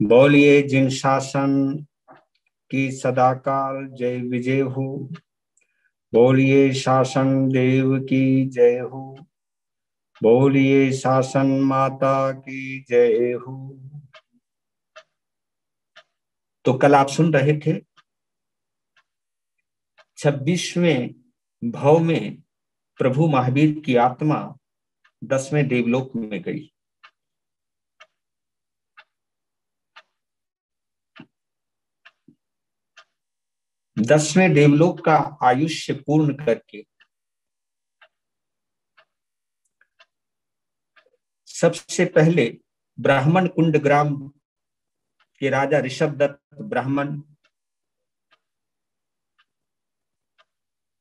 बोलिए जिन शासन की सदाकाल जय विजय हो। बोलिए शासन देव की जय हो। बोलिए शासन माता की जय हो। तो कल आप सुन रहे थे 26वें भव में प्रभु महावीर की आत्मा 10वें देवलोक में गई। दसवें देवलोक का आयुष्य पूर्ण करके सबसे पहले ब्राह्मण कुंड ग्राम के राजा ऋषभदत्त ब्राह्मण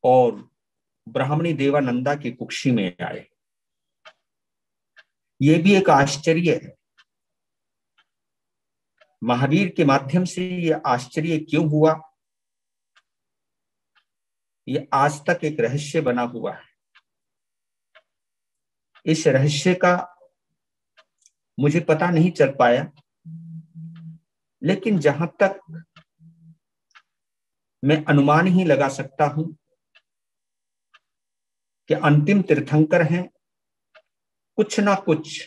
और ब्राह्मणी देवानंदा की कुक्षी में आए। ये भी एक आश्चर्य है। महावीर के माध्यम से यह आश्चर्य क्यों हुआ, ये आज तक एक रहस्य बना हुआ है। इस रहस्य का मुझे पता नहीं चल पाया, लेकिन जहां तक मैं अनुमान ही लगा सकता हूं कि अंतिम तीर्थंकर हैं, कुछ ना कुछ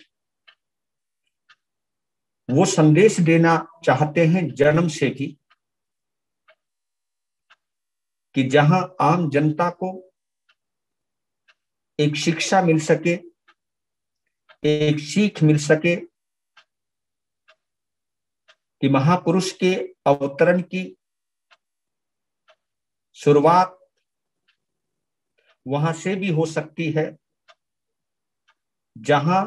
वो संदेश देना चाहते हैं जन्म से भी, कि जहां आम जनता को एक शिक्षा मिल सके, एक सीख मिल सके कि महापुरुष के अवतरण की शुरुआत वहां से भी हो सकती है जहां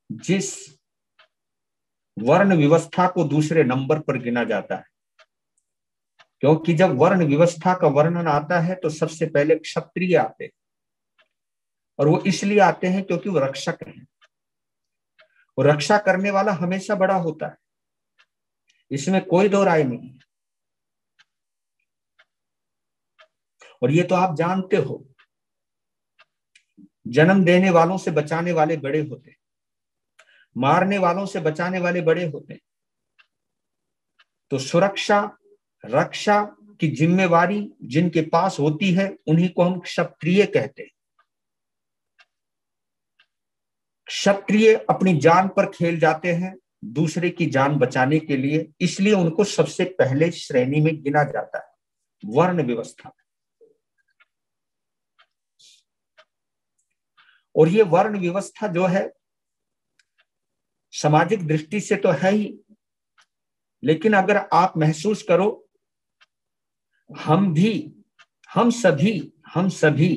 जिस वर्ण व्यवस्था को दूसरे नंबर पर गिना जाता है। क्योंकि जब वर्ण व्यवस्था का वर्णन आता है तो सबसे पहले क्षत्रिय आते हैं, और वो इसलिए आते हैं क्योंकि वो रक्षक हैं। वो रक्षा करने वाला हमेशा बड़ा होता है, इसमें कोई दो राय नहीं है। और ये तो आप जानते हो, जन्म देने वालों से बचाने वाले बड़े होते हैं, मारने वालों से बचाने वाले बड़े होते हैं। तो सुरक्षा रक्षा की जिम्मेवारी जिनके पास होती है उन्हीं को हम क्षत्रिय कहते हैं। क्षत्रिय अपनी जान पर खेल जाते हैं दूसरे की जान बचाने के लिए, इसलिए उनको सबसे पहले श्रेणी में गिना जाता है वर्ण व्यवस्था। और ये वर्ण व्यवस्था जो है सामाजिक दृष्टि से तो है ही, लेकिन अगर आप महसूस करो, हम सभी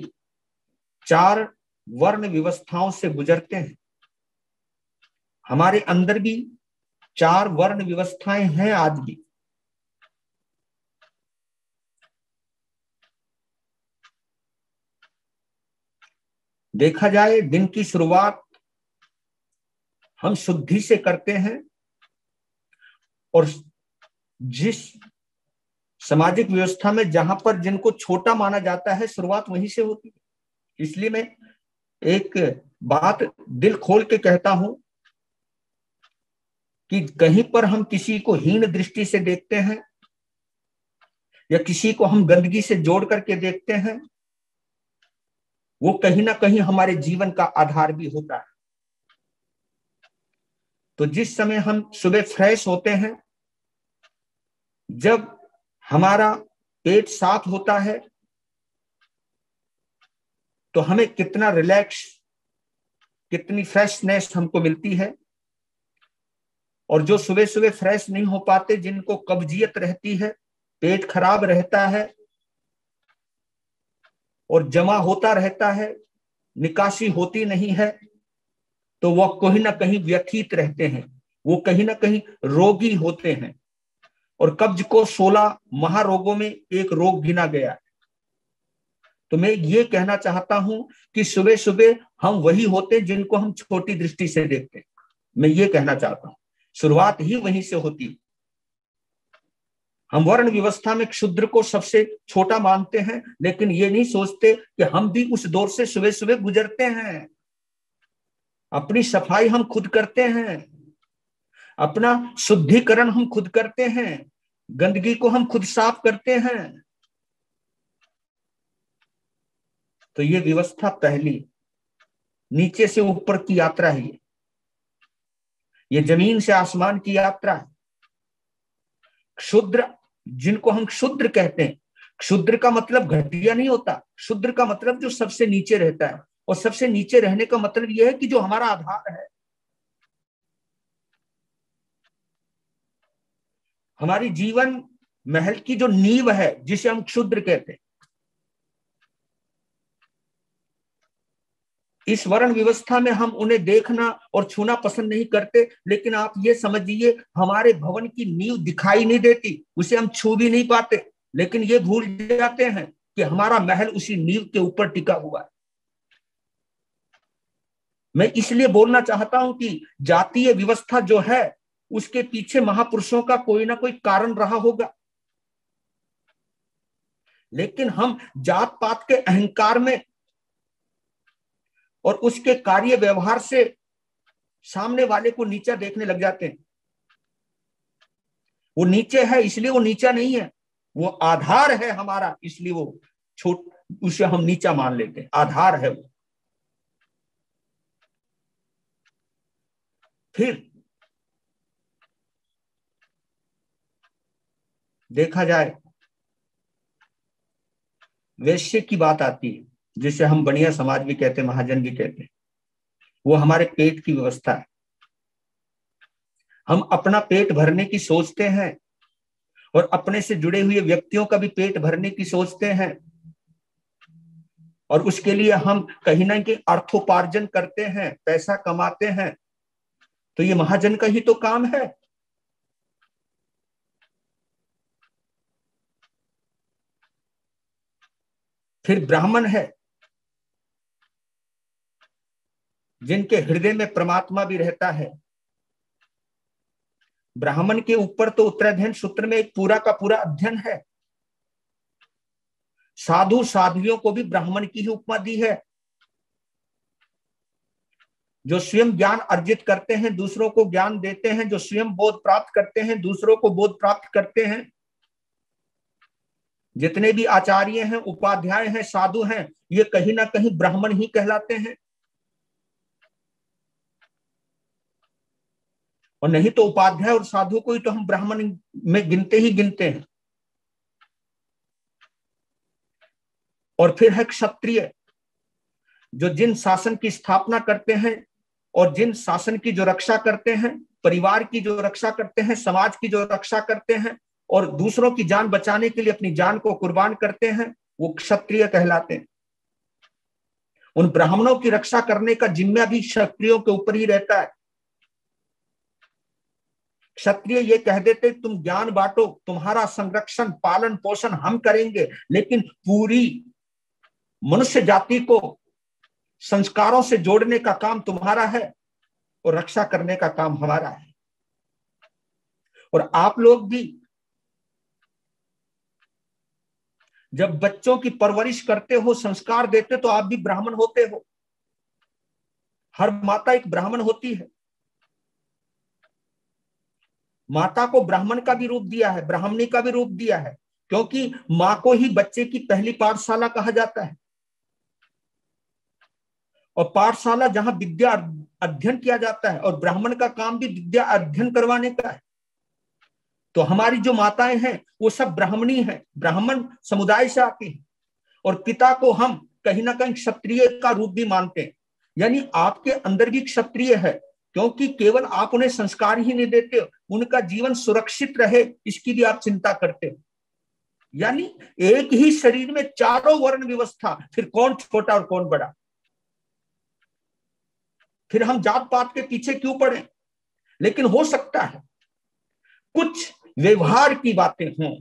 4 वर्ण व्यवस्थाओं से गुजरते हैं। हमारे अंदर भी 4 वर्ण व्यवस्थाएं हैं आज भी। देखा जाए, दिन की शुरुआत हम शुद्धि से करते हैं, और जिस सामाजिक व्यवस्था में जहां पर जिनको छोटा माना जाता है शुरुआत वहीं से होती है। इसलिए मैं एक बात दिल खोल के कहता हूं कि कहीं पर हम किसी को हीन दृष्टि से देखते हैं या किसी को हम गंदगी से जोड़ करके देखते हैं, वो कहीं ना कहीं हमारे जीवन का आधार भी होता है। तो जिस समय हम सुबह फ्रेश होते हैं, जब हमारा पेट साफ होता है, तो हमें कितना रिलैक्स, कितनी फ्रेशनेस हमको मिलती है। और जो सुबह सुबह फ्रेश नहीं हो पाते, जिनको कब्जियत रहती है, पेट खराब रहता है और जमा होता रहता है, निकासी होती नहीं है, तो वह कहीं ना कहीं व्यथित रहते हैं, वो कहीं ना कहीं रोगी होते हैं। और कब्ज को 16 महारोगों में एक रोग गिना गया है। तो मैं ये कहना चाहता हूं कि सुबह सुबह हम वही होते जिनको हम छोटी दृष्टि से देखते हैं। मैं ये कहना चाहता हूं, शुरुआत ही वहीं से होती है। हम वर्ण व्यवस्था में क्षुद्र को सबसे छोटा मानते हैं, लेकिन ये नहीं सोचते कि हम भी उस दौर से सुबह सुबह गुजरते हैं। अपनी सफाई हम खुद करते हैं, अपना शुद्धिकरण हम खुद करते हैं, गंदगी को हम खुद साफ करते हैं। तो ये व्यवस्था पहली, नीचे से ऊपर की यात्रा है, ये जमीन से आसमान की यात्रा है। क्षुद्र, जिनको हम क्षुद्र कहते हैं, क्षुद्र का मतलब घटिया नहीं होता, क्षुद्र का मतलब जो सबसे नीचे रहता है। और सबसे नीचे रहने का मतलब यह है कि जो हमारा आधार है, हमारी जीवन महल की जो नींव है, जिसे हम क्षुद्र कहते हैं। इस वर्ण व्यवस्था में हम उन्हें देखना और छूना पसंद नहीं करते, लेकिन आप ये समझिए हमारे भवन की नींव दिखाई नहीं देती, उसे हम छू भी नहीं पाते, लेकिन ये भूल जाते हैं कि हमारा महल उसी नींव के ऊपर टिका हुआ है। मैं इसलिए बोलना चाहता हूं कि जातीय व्यवस्था जो है, उसके पीछे महापुरुषों का कोई ना कोई कारण रहा होगा, लेकिन हम जात पात के अहंकार में और उसके कार्य व्यवहार से सामने वाले को नीचा देखने लग जाते हैं। वो नीचे है इसलिए वो नीचा नहीं है, वो आधार है हमारा, इसलिए वो छोट, उसे हम नीचा मान लेते हैं, आधार है वो। फिर देखा जाए, वैश्य की बात आती है, जिसे हम बढ़िया समाज भी कहते हैं, महाजन भी कहते हैं। वो हमारे पेट की व्यवस्था है। हम अपना पेट भरने की सोचते हैं और अपने से जुड़े हुए व्यक्तियों का भी पेट भरने की सोचते हैं, और उसके लिए हम कहीं ना कहीं अर्थोपार्जन करते हैं, पैसा कमाते हैं। तो ये महाजन का ही तो काम है। फिर ब्राह्मण है, जिनके हृदय में परमात्मा भी रहता है। ब्राह्मण के ऊपर तो उत्तराध्ययन सूत्र में एक पूरा का पूरा अध्ययन है। साधु साध्वियों को भी ब्राह्मण की ही उपमा दी है, जो स्वयं ज्ञान अर्जित करते हैं, दूसरों को ज्ञान देते हैं, जो स्वयं बोध प्राप्त करते हैं, दूसरों को बोध प्राप्त करते हैं। जितने भी आचार्य हैं, उपाध्याय हैं, साधु हैं, ये कहीं ना कहीं ब्राह्मण ही कहलाते हैं। और नहीं तो उपाध्याय और साधु को ही तो हम ब्राह्मण में गिनते ही गिनते हैं। और फिर है क्षत्रिय, जो जिन शासन की स्थापना करते हैं और जिन शासन की जो रक्षा करते हैं, परिवार की जो रक्षा करते हैं, समाज की जो रक्षा करते हैं, और दूसरों की जान बचाने के लिए अपनी जान को कुर्बान करते हैं, वो क्षत्रिय कहलाते हैं। उन ब्राह्मणों की रक्षा करने का जिम्मा भी क्षत्रियों के ऊपर ही रहता है। क्षत्रिय ये कह देते तुम ज्ञान बांटो, तुम्हारा संरक्षण पालन पोषण हम करेंगे, लेकिन पूरी मनुष्य जाति को संस्कारों से जोड़ने का काम तुम्हारा है और रक्षा करने का काम हमारा है। और आप लोग भी जब बच्चों की परवरिश करते हो, संस्कार देते, तो आप भी ब्राह्मण होते हो। हर माता एक ब्राह्मण होती है। माता को ब्राह्मण का भी रूप दिया है, ब्राह्मणी का भी रूप दिया है, क्योंकि मां को ही बच्चे की पहली पाठशाला कहा जाता है। और पाठशाला जहां विद्या अध्ययन किया जाता है, और ब्राह्मण का काम भी विद्या अध्ययन करवाने का है। तो हमारी जो माताएं हैं वो सब ब्राह्मणी हैं, ब्राह्मण समुदाय से आती हैं। और पिता को हम कहीं ना कहीं क्षत्रिय का रूप भी मानते हैं, यानी आपके अंदर भी क्षत्रिय है, क्योंकि केवल आप उन्हें संस्कार ही नहीं देते, उनका जीवन सुरक्षित रहे इसकी भी आप चिंता करते हो। यानी एक ही शरीर में चारों वर्ण व्यवस्था, फिर कौन छोटा और कौन बड़ा। फिर हम जात पात के पीछे क्यों पड़े। लेकिन हो सकता है कुछ व्यवहार की बातें हों,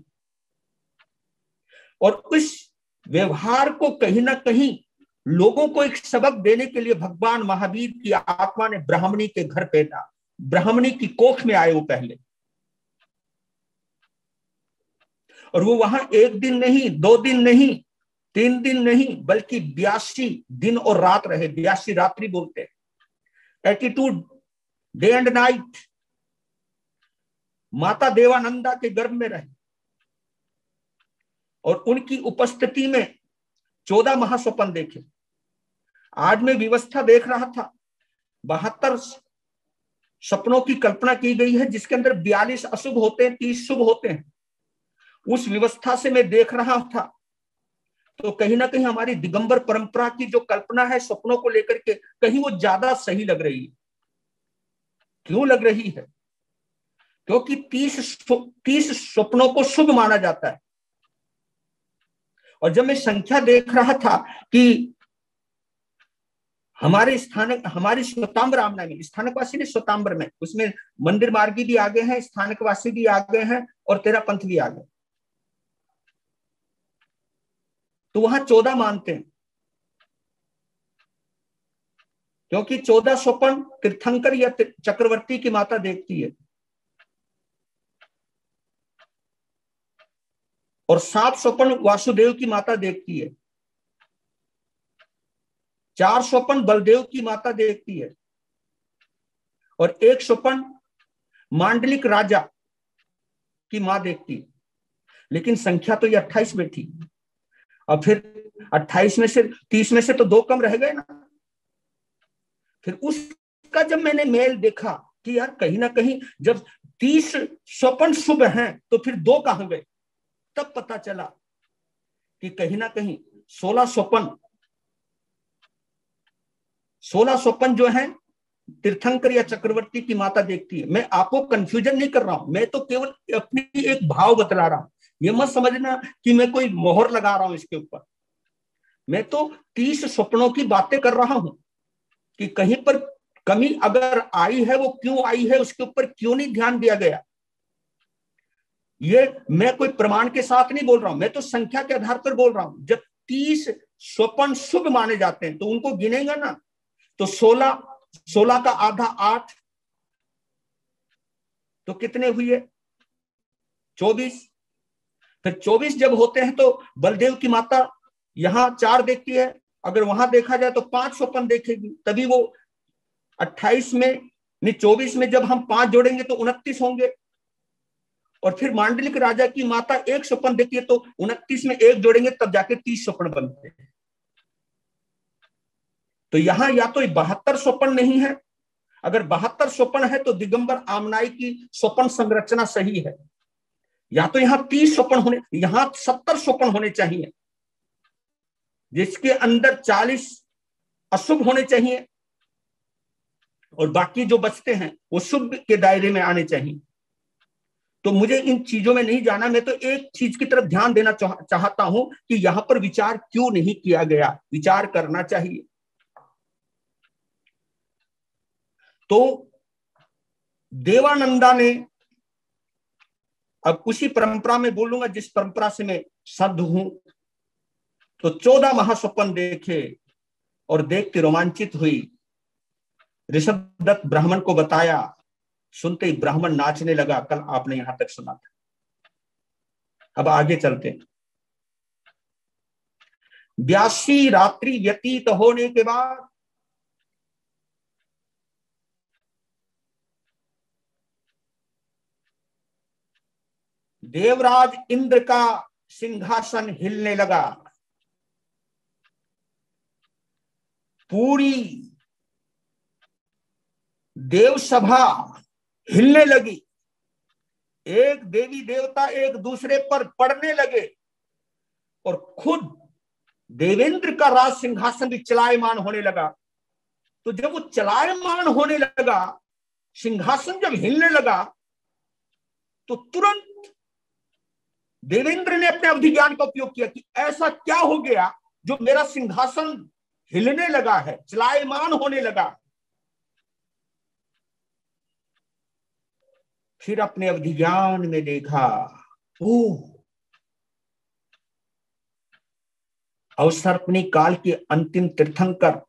और उस व्यवहार को कहीं ना कहीं लोगों को एक सबक देने के लिए भगवान महावीर की आत्मा ने ब्राह्मणी के घर भेजा, ब्राह्मणी की कोख में आए वो पहले। और वो वहां एक दिन नहीं, 2 दिन नहीं, 3 दिन नहीं, बल्कि 82 दिन और रात रहे। 82 रात्रि बोलते हैं, एटीट्यूड डे एंड नाइट। माता देवानंदा के गर्भ में रहे और उनकी उपस्थिति में 14 महास्वप्न देखे। आज मैं व्यवस्था देख रहा था, 72 सपनों की कल्पना की गई है, जिसके अंदर 42 अशुभ होते हैं, 30 शुभ होते हैं। उस व्यवस्था से मैं देख रहा था तो कहीं ना कहीं हमारी दिगंबर परंपरा की जो कल्पना है सपनों को लेकर के, कहीं वो ज्यादा सही लग रही है। क्यों लग रही है? क्योंकि 30 स्वप्नों को शुभ माना जाता है। और जब मैं संख्या देख रहा था कि हमारे स्थानक, हमारी श्वेतांबर आमना में, स्थानकवासी ने श्वेतांबर में, उसमें मंदिर मार्गी भी आ गए हैं, स्थानकवासी भी आ गए हैं और तेरा पंथ भी आ गए, तो वहां 14 मानते हैं, क्योंकि 14 स्वपन तीर्थंकर या चक्रवर्ती की माता देखती है और 7 स्वपन वासुदेव की माता देखती है, 4 स्वपन बलदेव की माता देखती है और 1 स्वपन मांडलिक राजा की मां देखती है। लेकिन संख्या तो ये 28 में थी, और फिर 28 में से 30 में से तो 2 कम रह गए ना। फिर उसका जब मैंने मेल देखा कि यार कहीं ना कहीं जब 30 स्वपन शुभ हैं तो फिर 2 कहां गए, तब पता चला कि कहीं ना कहीं 16 स्वपन जो है तीर्थंकर या चक्रवर्ती की माता देखती है। मैं आपको कंफ्यूजन नहीं कर रहा हूं, मैं तो केवल अपनी एक भाव बतला रहा हूं। ये मत समझना कि मैं कोई मोहर लगा रहा हूं इसके ऊपर। मैं तो 30 स्वप्नों की बातें कर रहा हूं कि कहीं पर कमी अगर आई है, वो क्यों आई है, उसके ऊपर क्यों नहीं ध्यान दिया गया। ये मैं कोई प्रमाण के साथ नहीं बोल रहा हूं, मैं तो संख्या के आधार पर बोल रहा हूं। जब 30 स्वपन शुभ माने जाते हैं तो उनको गिनेगा ना, तो 16 का आधा 8, तो कितने हुए? 24। फिर 24 जब होते हैं तो बलदेव की माता यहां 4 देखती है, अगर वहां देखा जाए तो 5 स्वपन देखेगी, तभी वो 28 में नहीं 24 में जब हम 5 जोड़ेंगे तो 29 होंगे। और फिर मांडलिक राजा की माता 1 स्वपन देखती है, तो 29 में 1 जोड़ेंगे तब जाके 30 स्वपन बनते हैं। तो यहां या तो 72 स्वपन नहीं है, अगर 72 स्वपन है तो दिगंबर आमनाई की स्वपन संरचना सही है। या तो यहां 30 स्वपन होने, यहां 70 स्वपन होने चाहिए, जिसके अंदर 40 अशुभ होने चाहिए और बाकी जो बचते हैं वो शुभ के दायरे में आने चाहिए। तो मुझे इन चीजों में नहीं जाना, मैं तो एक चीज की तरफ ध्यान देना चाहता हूं कि यहां पर विचार क्यों नहीं किया गया, विचार करना चाहिए। तो देवानंदा ने, अब उसी परंपरा में बोलूंगा जिस परंपरा से मैं सद्ध हूं, तो 14 महास्वपन देखे और देख के रोमांचित हुई। ऋषभदत्त ब्राह्मण को बताया, सुनते ही ब्राह्मण नाचने लगा। कल आपने यहां तक सुना था। अब आगे चलते हैं। 82 रात्रि व्यतीत होने के बाद देवराज इंद्र का सिंहासन हिलने लगा। पूरी देवसभा हिलने लगी। एक देवी देवता एक दूसरे पर पड़ने लगे और खुद देवेंद्र का राज सिंहासन भी चलायमान होने लगा। तो जब वो चलायमान होने लगा, सिंहासन जब हिलने लगा, तो तुरंत देवेंद्र ने अपने अवधि ज्ञान का उपयोग किया कि ऐसा क्या हो गया जो मेरा सिंहासन हिलने लगा है, चलायमान होने लगा। फिर अपने अवधि ज्ञान में देखा, अवसर्पणी काल के अंतिम तीर्थंकर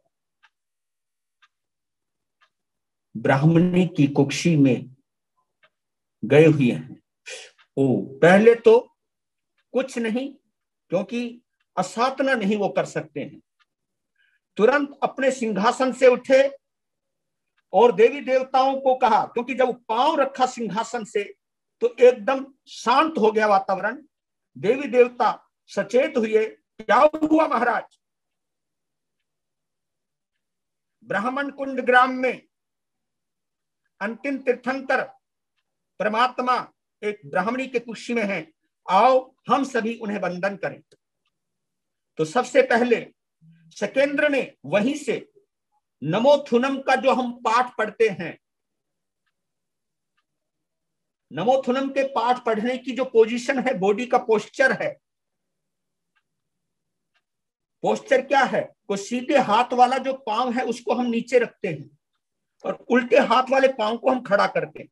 ब्राह्मणी की कुक्षी में गए हुए हैं। पहले तो कुछ नहीं, क्योंकि असाधना नहीं वो कर सकते हैं। तुरंत अपने सिंहासन से उठे और देवी देवताओं को कहा, क्योंकि जब पांव रखा सिंहासन से तो एकदम शांत हो गया वातावरण। देवी देवता सचेत हुए। क्या हुआ महाराज? ब्राह्मण कुंड ग्राम में अंतिम तीर्थंकर परमात्मा एक ब्राह्मणी के कुशी में है, आओ हम सभी उन्हें वंदन करें। तो सबसे पहले शकेंद्र ने वहीं से नमोथुनम का जो हम पाठ पढ़ते हैं, नमोथुनम के पाठ पढ़ने की जो पोजीशन है, बॉडी का पोस्चर है, पोस्चर क्या है? को सीधे हाथ वाला जो पांव है उसको हम नीचे रखते हैं और उल्टे हाथ वाले पांव को हम खड़ा करते हैं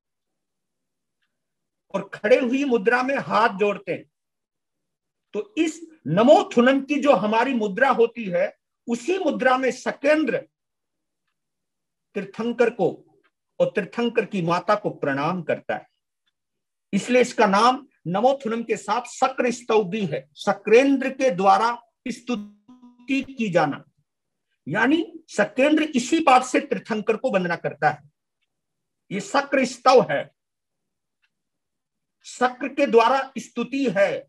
और खड़े हुई मुद्रा में हाथ जोड़ते हैं। तो इस नमोथुनम की जो हमारी मुद्रा होती है, उसी मुद्रा में शकेंद्र तीर्थंकर को और तीर्थंकर की माता को प्रणाम करता है। इसलिए इसका नाम नमोथुनम के साथ शक्र स्तुति है। शक्रेंद्र के द्वारा स्तुति की जाना, यानी शकेंद्र इसी बात से तीर्थंकर को वंदना करता है। ये शक्र स्तव है, शक्र के द्वारा स्तुति है।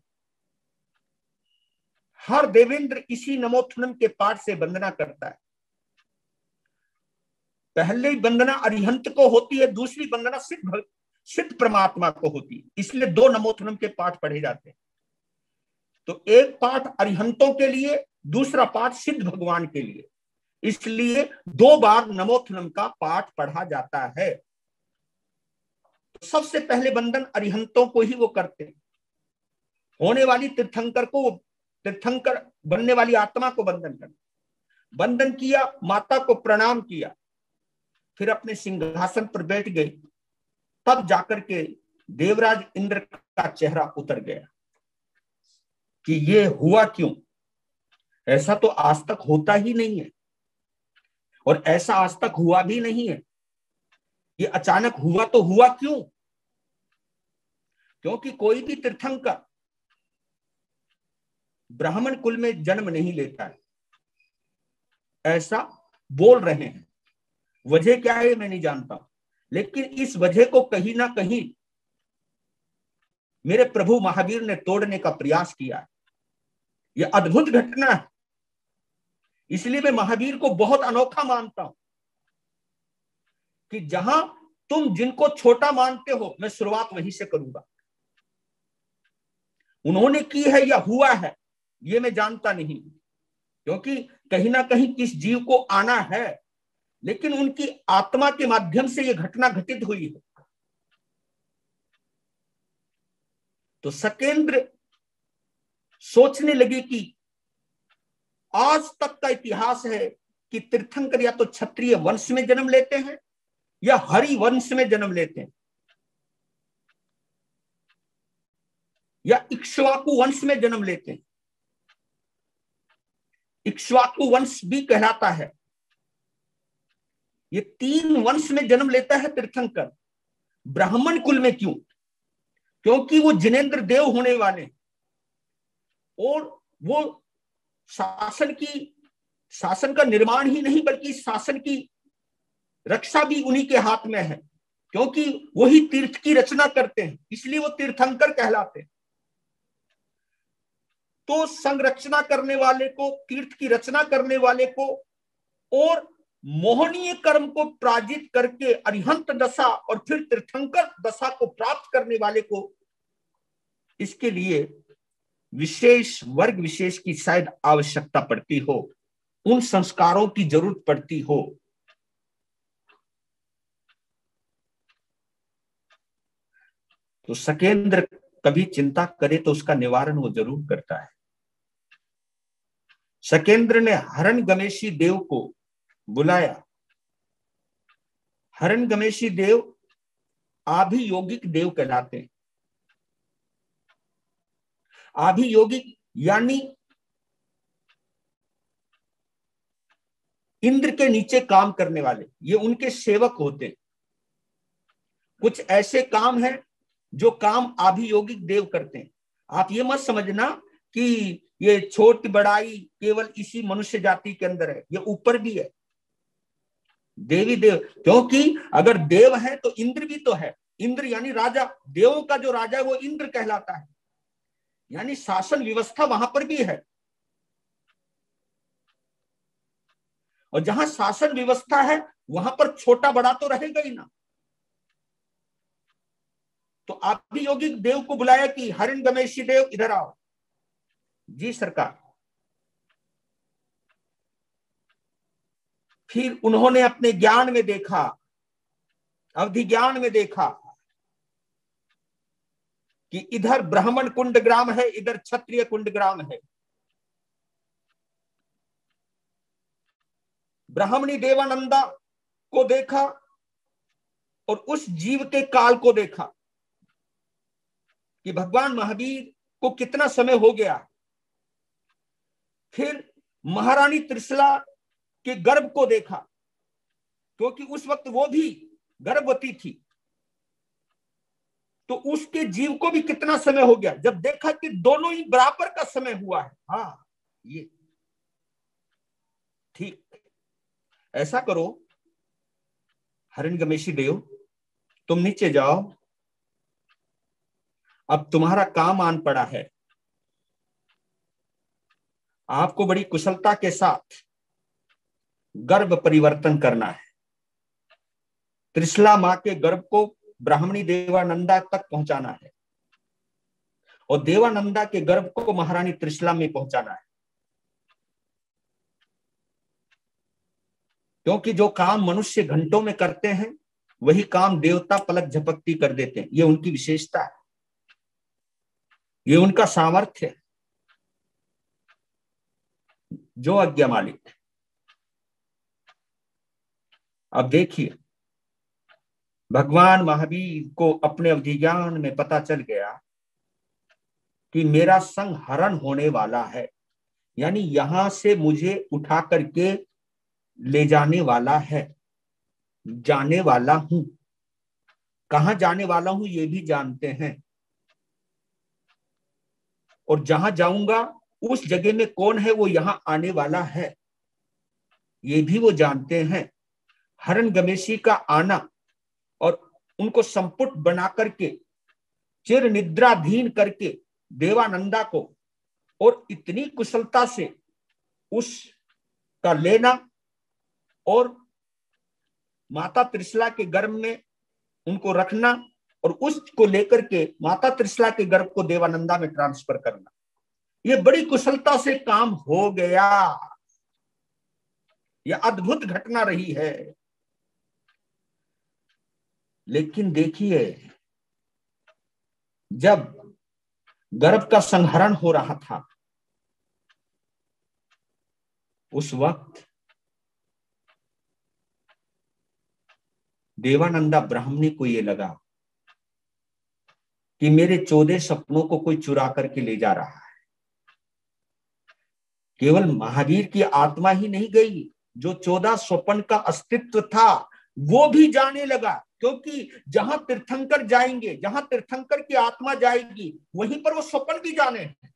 हर देवेंद्र इसी नमोथुनम के पाठ से वंदना करता है। पहले वंदना अरिहंत को होती है, दूसरी वंदना सिद्ध परमात्मा को होती है। इसलिए दो नमोथुनम के पाठ पढ़े जाते हैं। तो एक पाठ अरिहंतों के लिए, दूसरा पाठ सिद्ध भगवान के लिए। इसलिए दो बार नमोथुनम का पाठ पढ़ा जाता है। तो सबसे पहले वंदन अरिहंतों को ही वो करते हैं। होने वाली तीर्थंकर को, तीर्थंकर बनने वाली आत्मा को वंदन करना। वंदन किया, माता को प्रणाम किया, फिर अपने सिंहासन पर बैठ गए। तब जाकर के देवराज इंद्र का चेहरा उतर गया कि ये हुआ क्यों? ऐसा तो आज तक होता ही नहीं है और ऐसा आज तक हुआ भी नहीं है। ये अचानक हुआ तो हुआ क्यों? क्योंकि कोई भी तीर्थंकर ब्राह्मण कुल में जन्म नहीं लेता है, ऐसा बोल रहे हैं। वजह क्या है मैं नहीं जानता, लेकिन इस वजह को कहीं ना कहीं मेरे प्रभु महावीर ने तोड़ने का प्रयास किया है। यह अद्भुत घटना है। इसलिए मैं महावीर को बहुत अनोखा मानता हूं कि जहां तुम जिनको छोटा मानते हो, मैं शुरुआत वहीं से करूंगा। उन्होंने की है या हुआ है ये मैं जानता नहीं, क्योंकि कहीं ना कहीं किस जीव को आना है, लेकिन उनकी आत्मा के माध्यम से यह घटना घटित हुई है। तो शकेंद्र सोचने लगे कि आज तक का इतिहास है कि तीर्थंकर या तो क्षत्रिय वंश में जन्म लेते हैं या हरि वंश में जन्म लेते हैं या इक्ष्वाकु वंश में जन्म लेते हैं। इक्ष्वाकु वंश भी कहलाता है। ये तीन वंश में जन्म लेता है तीर्थंकर। ब्राह्मण कुल में क्यों? क्योंकि वो जिनेंद्र देव होने वाले और वो शासन का निर्माण ही नहीं बल्कि शासन की रक्षा भी उन्हीं के हाथ में है, क्योंकि वही तीर्थ की रचना करते हैं, इसलिए वो तीर्थंकर कहलाते हैं। तो संरचना करने वाले को, तीर्थ की रचना करने वाले को और मोहनीय कर्म को पराजित करके अरिहंत दशा और फिर तीर्थंकर दशा को प्राप्त करने वाले को, इसके लिए विशेष वर्ग विशेष की शायद आवश्यकता पड़ती हो, उन संस्कारों की जरूरत पड़ती हो। तो शकेंद्र कभी चिंता करे तो उसका निवारण वो जरूर करता है। शकेंद्र ने हरणगमेशी देव को बुलाया। हरणगमेशी देव आभियोगिक देव कहलाते हैं। आभियोगिक यानी इंद्र के नीचे काम करने वाले, ये उनके सेवक होते हैं। कुछ ऐसे काम हैं जो काम आभियोगिक देव करते हैं। आप ये मत समझना कि ये छोटी बड़ाई केवल इसी मनुष्य जाति के अंदर है, ये ऊपर भी है। देवी देव, क्योंकि अगर देव है तो इंद्र भी तो है। इंद्र यानी राजा, देवों का जो राजा है वो इंद्र कहलाता है, यानी शासन व्यवस्था वहां पर भी है। और जहां शासन व्यवस्था है वहां पर छोटा बड़ा तो रहेगा ही ना। तो आदि योगी देव को बुलाया कि हिरण्यगमेशी देव इधर आओ। जी सरकार। फिर उन्होंने अपने ज्ञान में देखा, अवधि ज्ञान में देखा कि इधर ब्राह्मण कुंड ग्राम है, इधर क्षत्रिय कुंड ग्राम है। ब्राह्मणी देवानंदा को देखा और उस जीव के काल को देखा कि भगवान महावीर को कितना समय हो गया। फिर महारानी त्रिशला के गर्भ को देखा, क्योंकि उस वक्त वो भी गर्भवती थी, तो उसके जीव को भी कितना समय हो गया। जब देखा कि दोनों ही बराबर का समय हुआ है, हाँ ये ठीक। ऐसा करो हिरण्यगमेशी देव, तुम नीचे जाओ, अब तुम्हारा काम आन पड़ा है। आपको बड़ी कुशलता के साथ गर्भ परिवर्तन करना है। त्रिशला मां के गर्भ को ब्राह्मणी देवानंदा तक पहुंचाना है और देवानंदा के गर्भ को महारानी त्रिशला में पहुंचाना है। क्योंकि जो काम मनुष्य घंटों में करते हैं वही काम देवता पलक झपकती कर देते हैं। ये उनकी विशेषता है, ये उनका सामर्थ्य है। जो आज्ञा मालिक। अब देखिए, भगवान महावीर को अपने अवधि ज्ञान में पता चल गया कि मेरा संहरण होने वाला है, यानी यहां से मुझे उठा करके ले जाने वाला है। जाने वाला हूं, कहां जाने वाला हूं ये भी जानते हैं, और जहां जाऊंगा उस जगह में कौन है वो यहां आने वाला है ये भी वो जानते हैं। हिरण्यगमेशी का आना और उनको संपुट बना करके चिर निद्राधीन करके देवानंदा को और इतनी कुशलता से उसका लेना और माता त्रिशला के गर्भ में उनको रखना और उसको लेकर के माता त्रिशला के गर्भ को देवानंदा में ट्रांसफर करना, ये बड़ी कुशलता से काम हो गया। यह अद्भुत घटना रही है। लेकिन देखिए, जब गर्भ का संहरण हो रहा था उस वक्त देवानंदा ब्राह्मणी को ये लगा कि मेरे 14 सपनों को कोई चुरा करके ले जा रहा है। केवल महावीर की आत्मा ही नहीं गई, जो 14 स्वप्न का अस्तित्व था वो भी जाने लगा। क्योंकि जहां तीर्थंकर जाएंगे, जहां तीर्थंकर की आत्मा जाएगी, वहीं पर वो स्वप्न भी जाने हैं।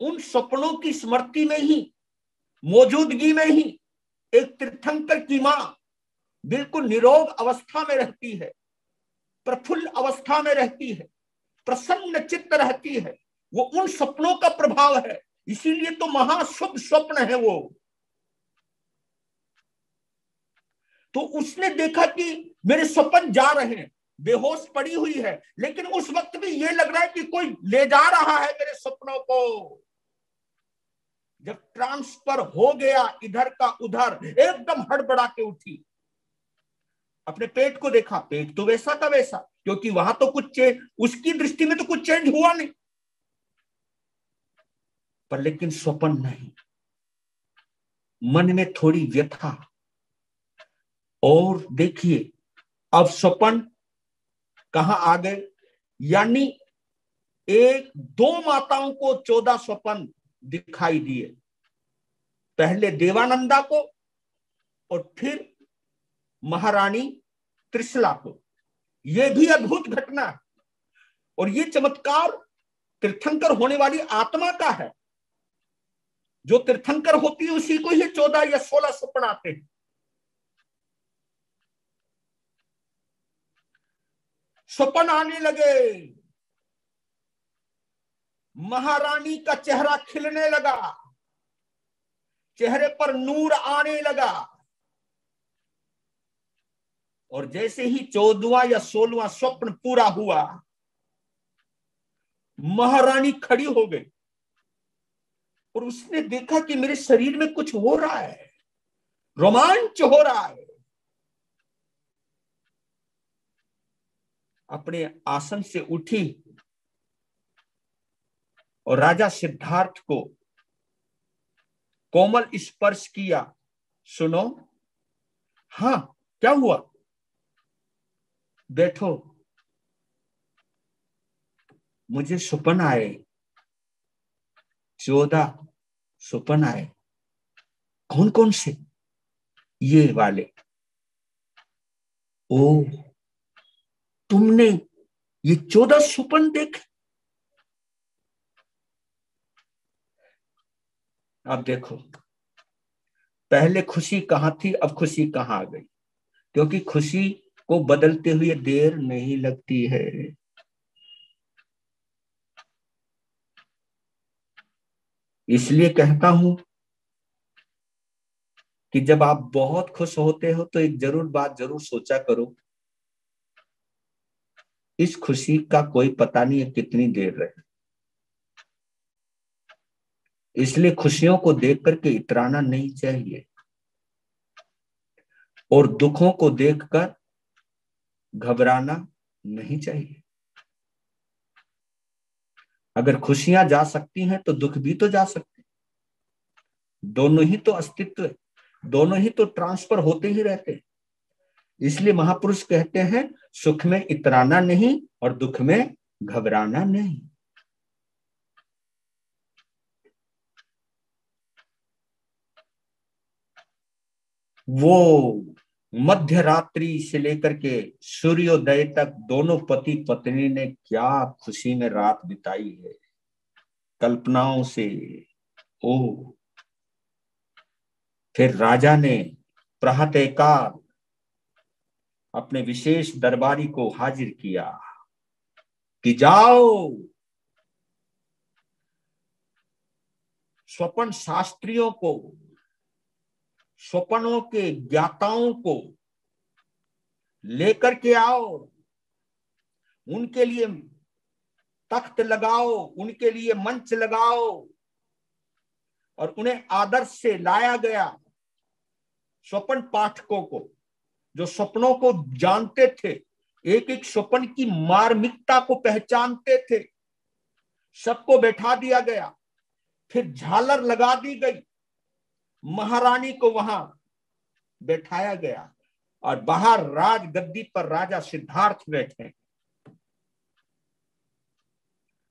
उन स्वप्नों की स्मृति में ही, मौजूदगी में ही एक तीर्थंकर की मां बिल्कुल निरोग अवस्था में रहती है, प्रफुल्ल अवस्था में रहती है, प्रसन्न चित्त रहती है। वो उन सपनों का प्रभाव है, इसीलिए तो महाशुभ स्वप्न है वो। तो उसने देखा कि मेरे स्वप्न जा रहे हैं, बेहोश पड़ी हुई है, लेकिन उस वक्त भी ये लग रहा है कि कोई ले जा रहा है मेरे सपनों को। जब ट्रांसफर हो गया इधर का उधर, एकदम हड़बड़ा के उठी, अपने पेट को देखा, पेट तो वैसा का वैसा, क्योंकि वहां तो कुछ चेंज, उसकी दृष्टि में तो कुछ चेंज हुआ नहीं, पर लेकिन स्वप्न नहीं। मन में थोड़ी व्यथा। और देखिए, अब स्वप्न कहां आ गए, यानी एक दो माताओं को 14 स्वप्न दिखाई दिए, पहले देवानंदा को और फिर महारानी त्रिशला को। यह भी अद्भुत घटना है, और यह चमत्कार तीर्थंकर होने वाली आत्मा का है। जो तीर्थंकर होती है उसी को ही 14 या 16 स्वप्न आते हैं। स्वप्न आने लगे, महारानी का चेहरा खिलने लगा, चेहरे पर नूर आने लगा। और जैसे ही 14वां या 16वां स्वप्न पूरा हुआ, महारानी खड़ी हो गई और उसने देखा कि मेरे शरीर में कुछ हो रहा है, रोमांच हो रहा है। अपने आसन से उठी और राजा सिद्धार्थ को कोमल स्पर्श किया। सुनो, हाँ क्या हुआ, बैठो। मुझे स्वप्न आए, 14 स्वप्न आए। कौन कौन से? ये वाले। ओ, तुमने ये 14 स्वप्न देखे? अब देखो, पहले खुशी कहां थी, अब खुशी कहां आ गई? क्योंकि खुशी को बदलते हुए देर नहीं लगती है। इसलिए कहता हूं कि जब आप बहुत खुश होते हो तो एक बात जरूर सोचा करो, इस खुशी का कोई पता नहीं है कितनी देर रहे। इसलिए खुशियों को देख करके इतराना नहीं चाहिए और दुखों को देखकर घबराना नहीं चाहिए। अगर खुशियां जा सकती हैं तो दुख भी तो जा सकते हैं। दोनों ही तो अस्तित्व है, दोनों ही तो ट्रांसफर होते ही रहते हैं। इसलिए महापुरुष कहते हैं, सुख में इतराना नहीं और दुख में घबराना नहीं। वो मध्य रात्रि से लेकर के सूर्योदय तक दोनों पति पत्नी ने क्या खुशी में रात बिताई है, कल्पनाओं से। ओ, फिर राजा ने प्रातःकाल अपने विशेष दरबारी को हाजिर किया कि जाओ, स्वपन शास्त्रियों को, स्वप्नों के ज्ञाताओं को लेकर के आओ, उनके लिए तख्त लगाओ, उनके लिए मंच लगाओ। और उन्हें आदर से लाया गया। स्वप्न पाठकों को, जो स्वप्नों को जानते थे, एक एक स्वप्न की मार्मिकता को पहचानते थे, सबको बैठा दिया गया। फिर झालर लगा दी गई, महारानी को वहां बैठाया गया और बाहर राज गद्दी पर राजा सिद्धार्थ बैठे।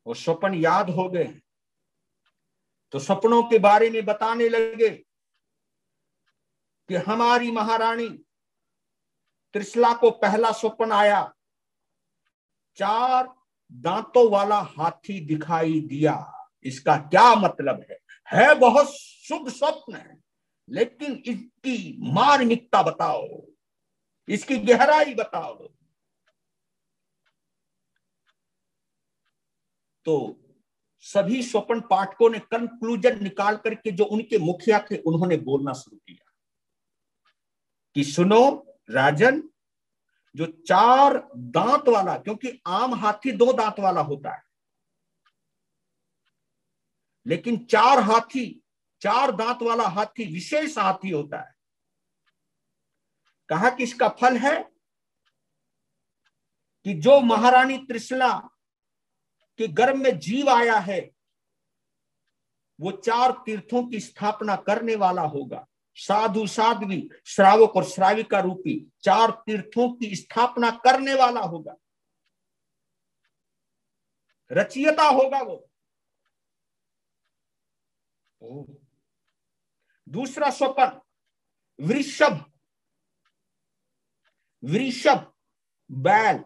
वो स्वप्न याद हो गए तो सपनों के बारे में बताने लगे कि हमारी महारानी त्रिशला को पहला स्वप्न आया, 4 दांतों वाला हाथी दिखाई दिया। इसका क्या मतलब है बहुत शुभ स्वप्न है, लेकिन इसकी मार्मिकता बताओ, इसकी गहराई बताओ। तो सभी स्वप्न पाठकों ने कंक्लूजन निकाल करके जो उनके मुखिया थे उन्होंने बोलना शुरू किया कि सुनो राजन, जो 4 दांत वाला, क्योंकि आम हाथी 2 दांत वाला होता है, लेकिन 4 दांत वाला हाथी विशेष हाथी होता है। कहा कि इसका फल है कि जो महारानी त्रिशला के गर्भ में जीव आया है, वो 4 तीर्थों की स्थापना करने वाला होगा। साधु साध्वी, श्रावक और श्राविका रूपी 4 तीर्थों की स्थापना करने वाला होगा, रचयिता होगा वो। दूसरा स्वप्न, वृषभ, वृषभ बैल,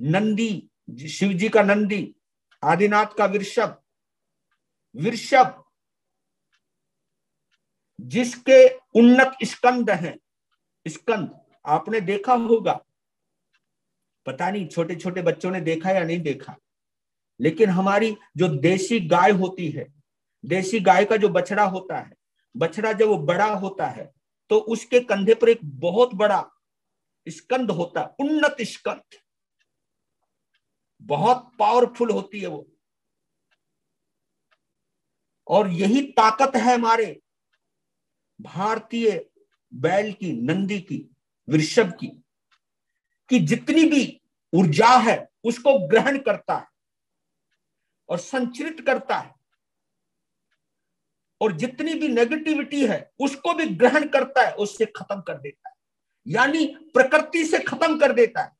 नंदी, शिव जी का नंदी, आदिनाथ का वृषभ, वृषभ जिसके उन्नत स्कंद हैं। स्कंद आपने देखा होगा पता नहीं छोटे छोटे बच्चों ने देखा या नहीं देखा, लेकिन हमारी जो देसी गाय होती है, देसी गाय का जो बछड़ा होता है, बछड़ा जब वो बड़ा होता है तो उसके कंधे पर एक बहुत बड़ा स्कंद होता है, उन्नत स्कंद, बहुत पावरफुल होती है वो। और यही ताकत है हमारे भारतीय बैल की, नंदी की, वृषभ की, कि जितनी भी ऊर्जा है उसको ग्रहण करता है और संचरित करता है, और जितनी भी नेगेटिविटी है उसको भी ग्रहण करता है, उससे खत्म कर देता है, यानी प्रकृति से खत्म कर देता है।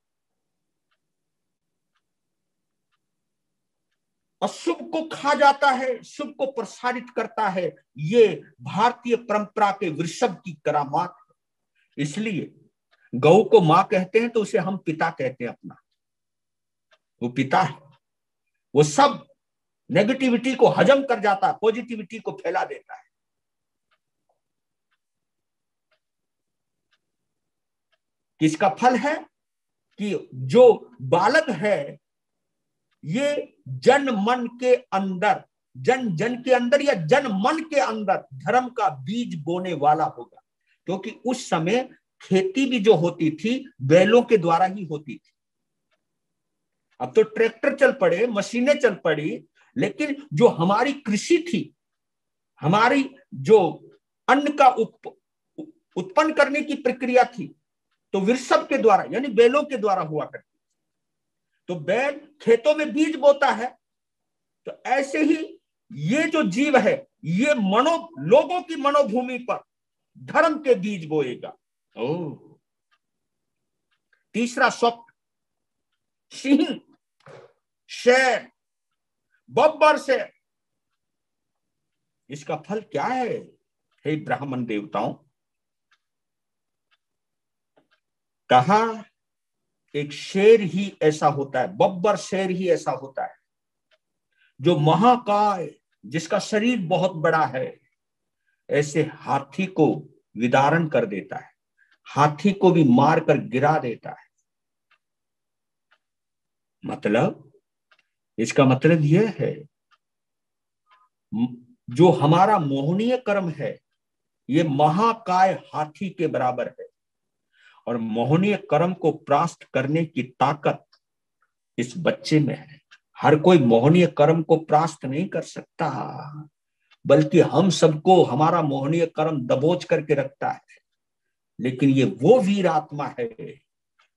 अशुभ को खा जाता है, शुभ को प्रसारित करता है। ये भारतीय परंपरा के वृषभ की करामात है। इसलिए गौ को मां कहते हैं तो उसे हम पिता कहते हैं अपना, वो पिता है। वो सब नेगेटिविटी को हजम कर जाता है, पॉजिटिविटी को फैला देता है। किसका फल है कि जो बालक है ये जन मन के अंदर, जन जन के अंदर या जन मन के अंदर धर्म का बीज बोने वाला होगा। क्योंकि उस समय खेती भी जो होती थी बैलों के द्वारा ही होती थी। अब तो ट्रैक्टर चल पड़े, मशीनें चल पड़ी, लेकिन जो हमारी कृषि थी, हमारी जो अन्न का उत्पन्न करने की प्रक्रिया थी, तो वृषभ के द्वारा यानी बैलों के द्वारा हुआ करती। तो बैल खेतों में बीज बोता है, तो ऐसे ही ये जो जीव है ये लोगों की मनोभूमि पर धर्म के बीज बोएगा। तीसरा स्वप्न, सिंह, शेर, बब्बर से, इसका फल क्या है हे ब्राह्मण देवताओं? कहा एक शेर ही ऐसा होता है, बब्बर शेर ही ऐसा होता है जो महाकाय, जिसका शरीर बहुत बड़ा है, ऐसे हाथी को विदारण कर देता है, हाथी को भी मारकर गिरा देता है। मतलब इसका मतलब यह है जो हमारा मोहनीय कर्म है ये महाकाय हाथी के बराबर है, और मोहनीय कर्म को परास्त करने की ताकत इस बच्चे में है। हर कोई मोहनीय कर्म को परास्त नहीं कर सकता, बल्कि हम सबको हमारा मोहनीय कर्म दबोच करके रखता है। लेकिन ये वो वीर आत्मा है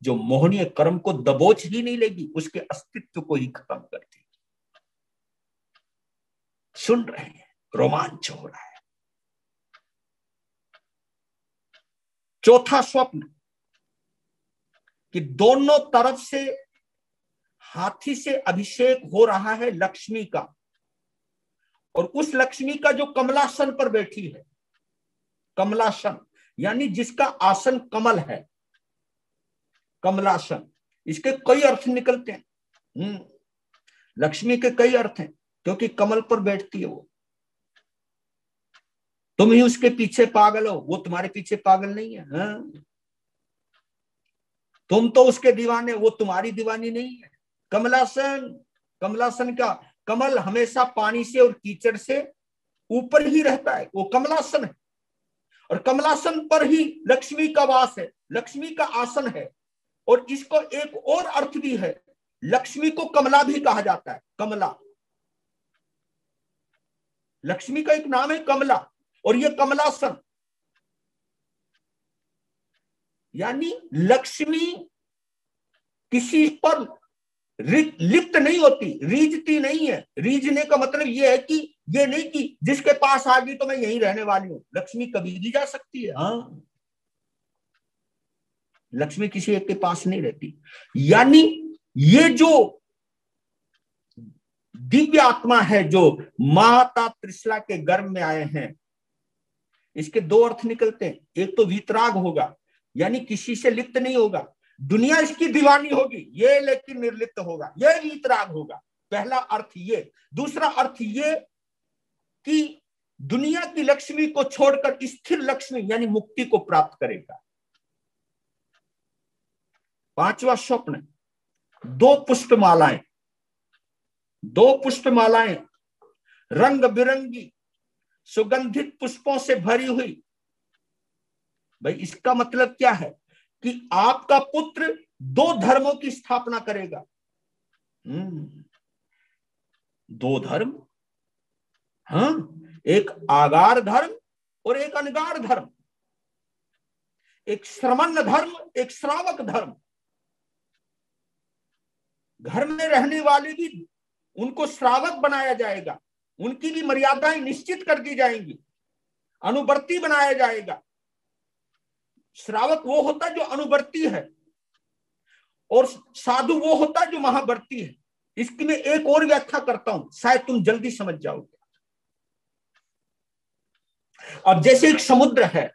जो मोहनीय कर्म को दबोच ही नहीं लेगी, उसके अस्तित्व को ही खत्म कर देगी। सुन रहे हैं, रोमांच हो रहा है। चौथा स्वप्न कि दोनों तरफ से हाथी से अभिषेक हो रहा है लक्ष्मी का, और उस लक्ष्मी का जो कमलासन पर बैठी है, कमलासन यानी जिसका आसन कमल है, कमलासन, इसके कई अर्थ निकलते हैं। लक्ष्मी के कई अर्थ हैं, क्योंकि कमल पर बैठती है वो। तुम ही उसके पीछे पागल हो, वो तुम्हारे पीछे पागल नहीं है। तुम तो उसके दीवाने, वो तुम्हारी दीवानी नहीं है। कमलासन, कमलासन का कमल हमेशा पानी से और कीचड़ से ऊपर ही रहता है, वो कमलासन है। और कमलासन पर ही लक्ष्मी का वास है, लक्ष्मी का आसन है। और इसको एक और अर्थ भी है, लक्ष्मी को कमला भी कहा जाता है, कमला। लक्ष्मी का एक नाम है कमला, और ये कमलासन यानी लक्ष्मी किसी पर लिप्त नहीं होती, रीझती नहीं है। रीझने का मतलब यह है कि ये नहीं कि जिसके पास आ गई तो मैं यहीं रहने वाली हूं। लक्ष्मी कभी भी जा सकती है। हाँ, लक्ष्मी किसी एक के पास नहीं रहती। यानी ये जो दिव्य आत्मा है जो माता त्रिशला के गर्भ में आए हैं, इसके दो अर्थ निकलते हैं। एक तो वीतराग होगा, यानी किसी से लिप्त नहीं होगा, दुनिया इसकी दीवानी होगी ये, लेकिन निर्लिप्त होगा, ये वीतराग होगा। पहला अर्थ ये। दूसरा अर्थ ये कि दुनिया की लक्ष्मी को छोड़कर स्थिर लक्ष्मी यानी मुक्ति को प्राप्त करेगा। पांचवा स्वप्न दो पुष्पमालाएं, दो पुष्पमालाएं रंग बिरंगी सुगंधित पुष्पों से भरी हुई। भाई इसका मतलब क्या है कि आपका पुत्र दो धर्मों की स्थापना करेगा। दो धर्म, हाँ, एक आगार धर्म और एक अनगार धर्म, एक श्रमण धर्म, एक श्रावक धर्म। घर में रहने वाले भी उनको श्रावक बनाया जाएगा, उनकी भी मर्यादाएं निश्चित कर दी जाएंगी, अनुवर्ती बनाया जाएगा। श्रावक वो होता है जो अनुवर्ती है और साधु वो होता है जो महावर्ती है। इसकी मैं एक और व्याख्या करता हूं, शायद तुम जल्दी समझ जाओगे। अब जैसे एक समुद्र है,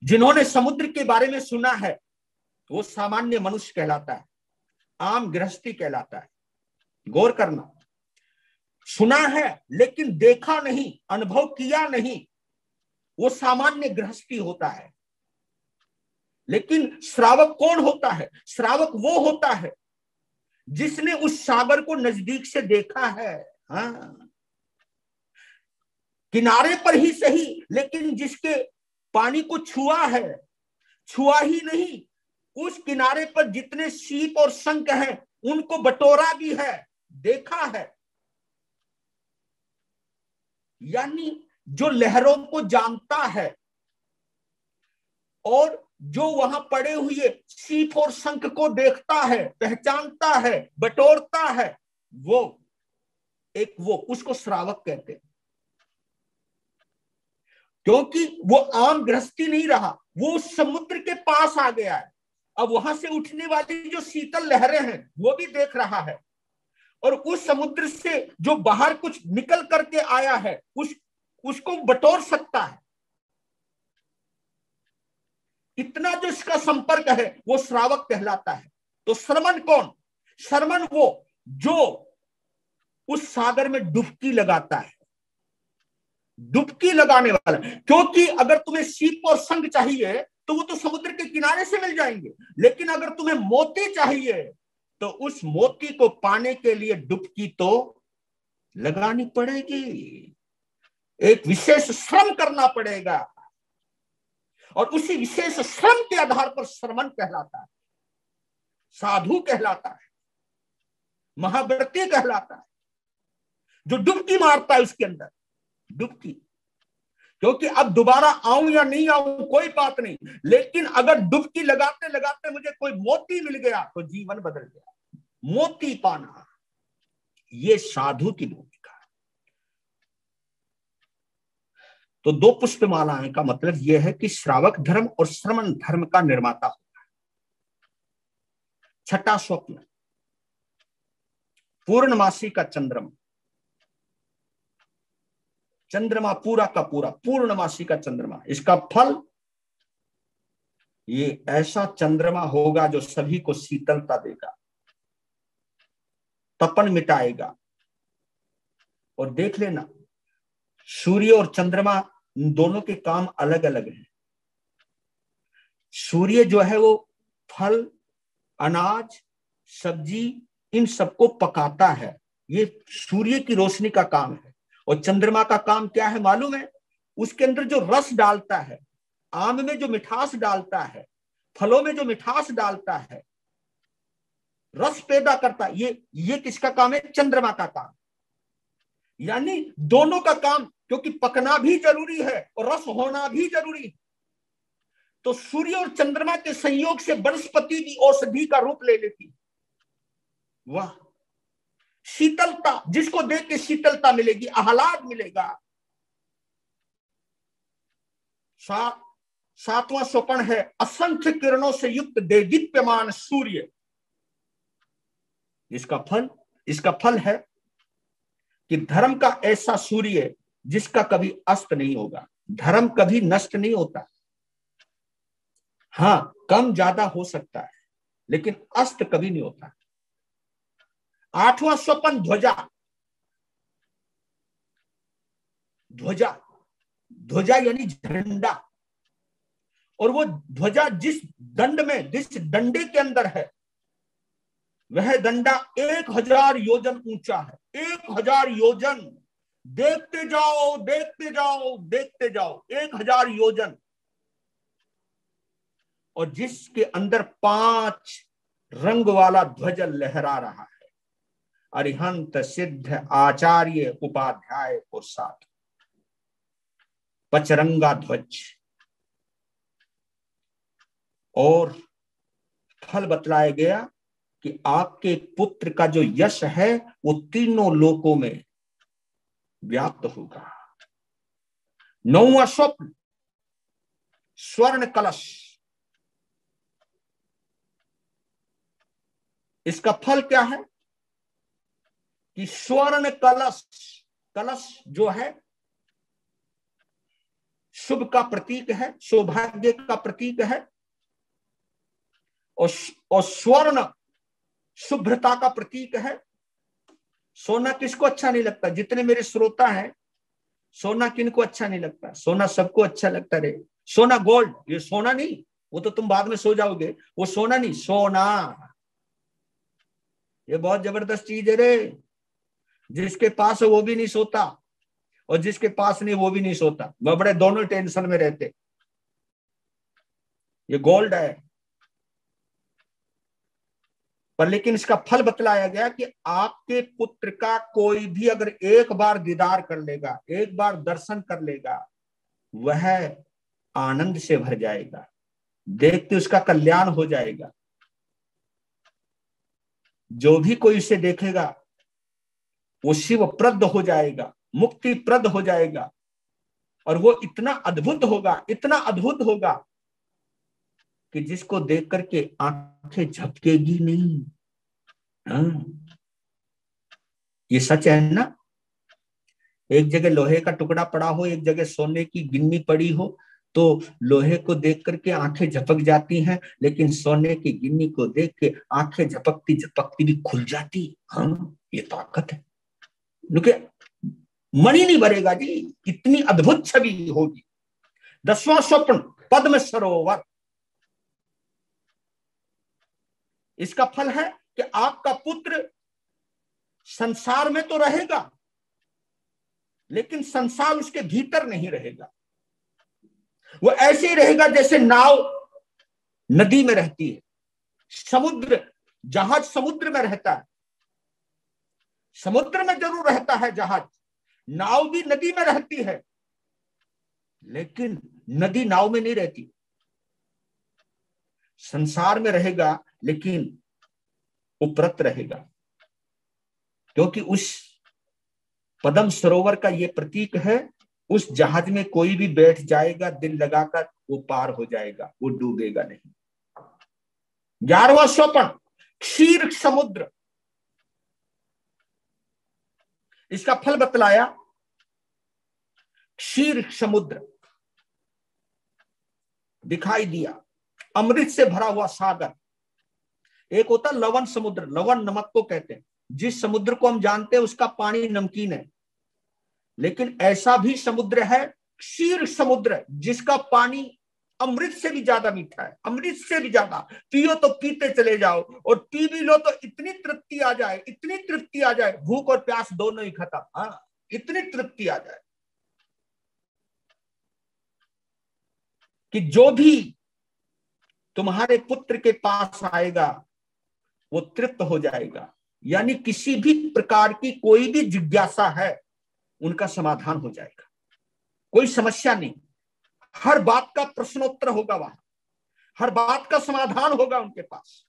जिन्होंने समुद्र के बारे में सुना है वो सामान्य मनुष्य कहलाता है, आम गृहस्थी कहलाता है। गौर करना, सुना है लेकिन देखा नहीं, अनुभव किया नहीं, वो सामान्य गृहस्थी होता है। लेकिन श्रावक कौन होता है? श्रावक वो होता है जिसने उस सागर को नजदीक से देखा है, हाँ, किनारे पर ही सही, लेकिन जिसके पानी को छुआ है, छुआ ही नहीं, उस किनारे पर जितने सीप और शंख हैं उनको बटोरा भी है, देखा है। यानी जो लहरों को जानता है और जो वहां पड़े हुए सीप और शंख को देखता है, पहचानता है, बटोरता है, वो उसको श्रावक कहते हैं। क्योंकि वो आम गृहस्थी नहीं रहा, वो समुद्र के पास आ गया है। अब वहां से उठने वाली जो शीतल लहरें हैं वो भी देख रहा है, और उस समुद्र से जो बाहर कुछ निकल करके आया है उसको बटोर सकता है। इतना जो इसका संपर्क है वो श्रावक कहलाता है। तो श्रमण कौन? श्रमण वो जो उस सागर में डुबकी लगाता है, डुबकी लगाने वाला। क्योंकि अगर तुम्हें सीप और शंख चाहिए तो वो तो समुद्र के किनारे से मिल जाएंगे, लेकिन अगर तुम्हें मोती चाहिए तो उस मोती को पाने के लिए डुबकी तो लगानी पड़ेगी, एक विशेष श्रम करना पड़ेगा, और उसी विशेष श्रम के आधार पर श्रमण कहलाता है, साधु कहलाता है, महाव्रती कहलाता है, जो डुबकी मारता है उसके अंदर डुबकी। क्योंकि अब दोबारा आऊं या नहीं आऊं कोई बात नहीं, लेकिन अगर डुबकी लगाते लगाते मुझे कोई मोती मिल गया तो जीवन बदल गया। मोती पाना, ये साधु की भूमिका है। तो दो पुष्पमालाएं का मतलब यह है कि श्रावक धर्म और श्रमण धर्म का निर्माता होता है। छठा स्वप्न, पूर्णमासी का चंद्रमा। चंद्रमा पूरा का पूरा, पूर्णमासी का चंद्रमा। इसका फल, ये ऐसा चंद्रमा होगा जो सभी को शीतलता देगा, तपन मिटाएगा। और देख लेना, सूर्य और चंद्रमा दोनों के काम अलग अलग हैं। सूर्य जो है वो फल, अनाज, सब्जी, इन सबको पकाता है, ये सूर्य की रोशनी का काम है। और चंद्रमा का काम क्या है मालूम है? उसके अंदर जो रस डालता है, आम में जो मिठास डालता है, फलों में जो मिठास डालता है, रस पैदा करता है, ये किसका काम है? चंद्रमा का काम। यानी दोनों का काम, क्योंकि पकना भी जरूरी है और रस होना भी जरूरी है। तो सूर्य और चंद्रमा के संयोग से वनस्पति भी औषधि का रूप ले लेती। वाह, शीतलता, जिसको देख के शीतलता मिलेगी, आह्लाद मिलेगा। सातवां स्वप्न है असंख्य किरणों से युक्त देदीप्यमान सूर्य। इसका फल है कि धर्म का ऐसा सूर्य जिसका कभी अस्त नहीं होगा। धर्म कभी नष्ट नहीं होता, हाँ कम ज्यादा हो सकता है, लेकिन अस्त कभी नहीं होता। आठवां स्वप्न ध्वजा। ध्वजा ध्वजा यानी झंडा, और वो ध्वजा जिस दंड में, जिस डंडे के अंदर है, वह डंडा 1000 योजन ऊंचा है। 1000 योजन, देखते जाओ देखते जाओ देखते जाओ, 1000 योजन, और जिसके अंदर 5 रंग वाला ध्वज लहरा रहा है। अरिहंत सिद्ध आचार्य उपाध्याय को साथ, पचरंगा ध्वज। और फल बतलाया गया कि आपके पुत्र का जो यश है वो तीनों लोकों में व्याप्त होगा। 9वां स्वप्न, स्वर्ण कलश। इसका फल क्या है कि स्वर्ण कलश, कलश जो है शुभ का प्रतीक है, सौभाग्य का प्रतीक है, और स्वर्ण शुभ्रता का प्रतीक है। सोना किसको अच्छा नहीं लगता? जितने मेरे श्रोता हैं, सोना किनको अच्छा नहीं लगता? सोना सबको अच्छा लगता रे। सोना गोल्ड, ये सोना नहीं, वो तो तुम बाद में सो जाओगे, वो सोना नहीं, सोना ये बहुत जबरदस्त चीज है रे। जिसके पास है वो भी नहीं सोता, और जिसके पास नहीं वो भी नहीं सोता, वह बड़े दोनों टेंशन में रहते। ये गोल्ड है। पर लेकिन इसका फल बतलाया गया कि आपके पुत्र का कोई भी अगर एक बार दीदार कर लेगा, एक बार दर्शन कर लेगा, वह आनंद से भर जाएगा, देखते उसका कल्याण हो जाएगा। जो भी कोई इसे देखेगा वो शिवप्रद हो जाएगा, मुक्तिप्रद हो जाएगा, और वो इतना अद्भुत होगा, इतना अद्भुत होगा कि जिसको देख करके आंखें झपकेगी नहीं। हाँ, ये सच है ना। एक जगह लोहे का टुकड़ा पड़ा हो, एक जगह सोने की गिन्नी पड़ी हो, तो लोहे को देख करके आंखें झपक जाती हैं, लेकिन सोने की गिन्नी को देख के आंखें झपकती झपकती भी खुल जाती। हाँ, ये ताकत है। मणि नहीं भरेगा जी, इतनी अद्भुत छवि होगी। 10वां स्वप्न, पद्म सरोवर। इसका फल है कि आपका पुत्र संसार में तो रहेगा, लेकिन संसार उसके भीतर नहीं रहेगा। वो ऐसे ही रहेगा जैसे नाव नदी में रहती है, समुद्र, जहाज समुद्र में रहता है, समुद्र में जरूर रहता है जहाज, नाव भी नदी में रहती है, लेकिन नदी नाव में नहीं रहती। संसार में रहेगा लेकिन उपरत रहेगा, क्योंकि उस पद्म सरोवर का ये प्रतीक है, उस जहाज में कोई भी बैठ जाएगा दिल लगाकर, वो पार हो जाएगा, वो डूबेगा नहीं। 11वां स्वप्न, क्षीर समुद्र। इसका फल बतलाया, क्षीर समुद्र दिखाई दिया, अमृत से भरा हुआ सागर। एक होता लवण समुद्र, लवण नमक को कहते हैं। जिस समुद्र को हम जानते हैं उसका पानी नमकीन है, लेकिन ऐसा भी समुद्र है क्षीर समुद्र, जिसका पानी अमृत से भी ज्यादा मीठा है, अमृत से भी ज्यादा। पियो तो पीते चले जाओ, और पी भी लो तो इतनी तृप्ति आ जाए, इतनी तृप्ति आ जाए, भूख और प्यास दोनों ही खत्म। हाँ, इतनी तृप्ति आ जाए कि जो भी तुम्हारे पुत्र के पास आएगा वो तृप्त हो जाएगा। यानी किसी भी प्रकार की कोई भी जिज्ञासा है, उनका समाधान हो जाएगा, कोई समस्या नहीं। हर बात का प्रश्नोत्तर होगा वहां, हर बात का समाधान होगा उनके पास,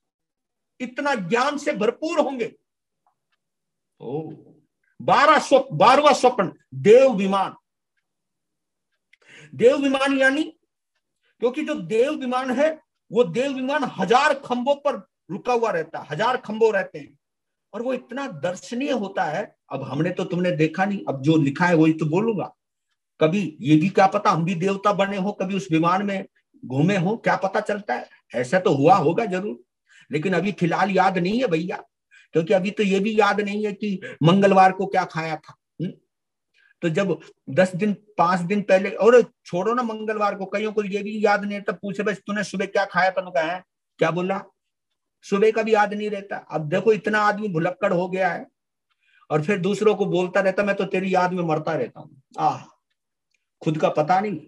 इतना ज्ञान से भरपूर होंगे। 12वां स्वप्न, देव विमान। देव विमान यानी, क्योंकि जो देव विमान है वो देव विमान 1000 खंभों पर रुका हुआ रहता है, 1000 खंभों रहते हैं, और वो इतना दर्शनीय होता है। अब हमने तो तुमने देखा नहीं, अब जो लिखा है वही तो बोलूंगा। कभी ये भी क्या पता हम भी देवता बने हो, कभी उस विमान में घूमे हो, क्या पता चलता है। ऐसा तो हुआ होगा जरूर, लेकिन अभी फिलहाल याद नहीं है भैया, क्योंकि अभी तो ये भी याद नहीं है कि मंगलवार को क्या खाया था। तो जब 10 दिन 5 दिन पहले, और छोड़ो ना मंगलवार को, कईयों को ये भी याद नहीं रहता, पूछे बस तूने सुबह क्या खाया था, कहा है क्या बोला, सुबह का भी याद नहीं रहता। अब देखो इतना आदमी भुलक्कड़ हो गया है, और फिर दूसरों को बोलता रहता मैं तो तेरी याद में मरता रहता हूँ। खुद का पता नहीं,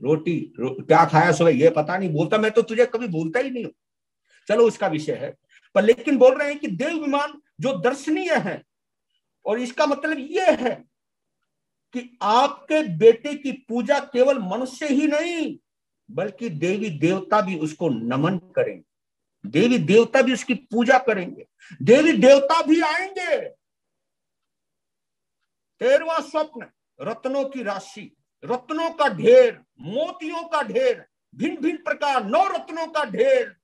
क्या खाया सुबह ये पता नहीं, बोलता मैं तो तुझे कभी भूलता ही नहीं हूं। चलो उसका विषय है, पर लेकिन बोल रहे हैं कि देव विमान जो दर्शनीय है, और इसका मतलब ये है कि आपके बेटे की पूजा केवल मनुष्य ही नहीं बल्कि देवी देवता भी उसको नमन करेंगे, देवी देवता भी उसकी पूजा करेंगे, देवी देवता भी आएंगे। 13वां स्वप्न, रत्नों की राशि, रत्नों का ढेर, मोतियों का ढेर, भिन्न भिन्न प्रकार 9 रत्नों का ढेर,